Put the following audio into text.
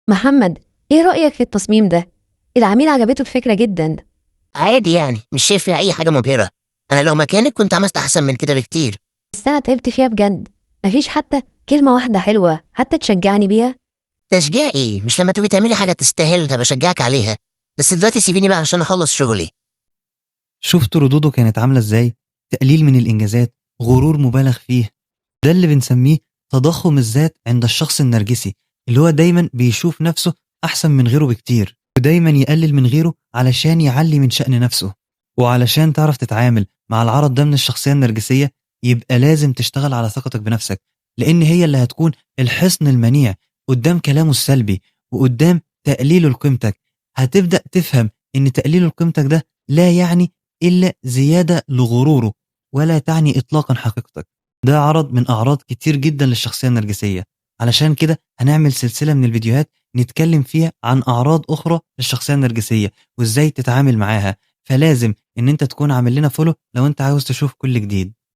محمد، ايه رأيك في التصميم ده؟ العميل عجبته الفكرة جدا. عادي يعني، مش شايف فيها أي حاجة مبهرة. أنا لو مكانك كنت عملت أحسن من كده بكتير. بس انا تعبت فيها بجد. مفيش حتى كلمة واحدة حلوة حتى تشجعني بيها. تشجيع إيه؟ مش لما تبقي تعملي حاجة تستاهل بشجعك عليها. بس دلوقتي سيبيني بقى عشان أخلص شغلي. شفت ردوده كانت عاملة ازاي؟ تقليل من الإنجازات، غرور مبالغ فيه. ده اللي بنسميه تضخم الذات عند الشخص النرجسي، اللي هو دايما بيشوف نفسه أحسن من غيره بكتير، ودايما يقلل من غيره علشان يعلي من شأن نفسه. وعلشان تعرف تتعامل مع العرض ده من الشخصية النرجسية، يبقى لازم تشتغل على ثقتك بنفسك، لأن هي اللي هتكون الحصن المنيع قدام كلامه السلبي وقدام تقليله لقيمتك. هتبدأ تفهم إن تقليله لقيمتك ده لا يعني إلا زيادة لغروره، ولا تعني إطلاقا حقيقتك. ده عرض من أعراض كتير جدا للشخصية النرجسية. علشان كده هنعمل سلسلة من الفيديوهات نتكلم فيها عن أعراض أخرى للشخصية النرجسية وإزاي تتعامل معاها. فلازم إن أنت تكون عامل لنا فولو لو أنت عاوز تشوف كل جديد.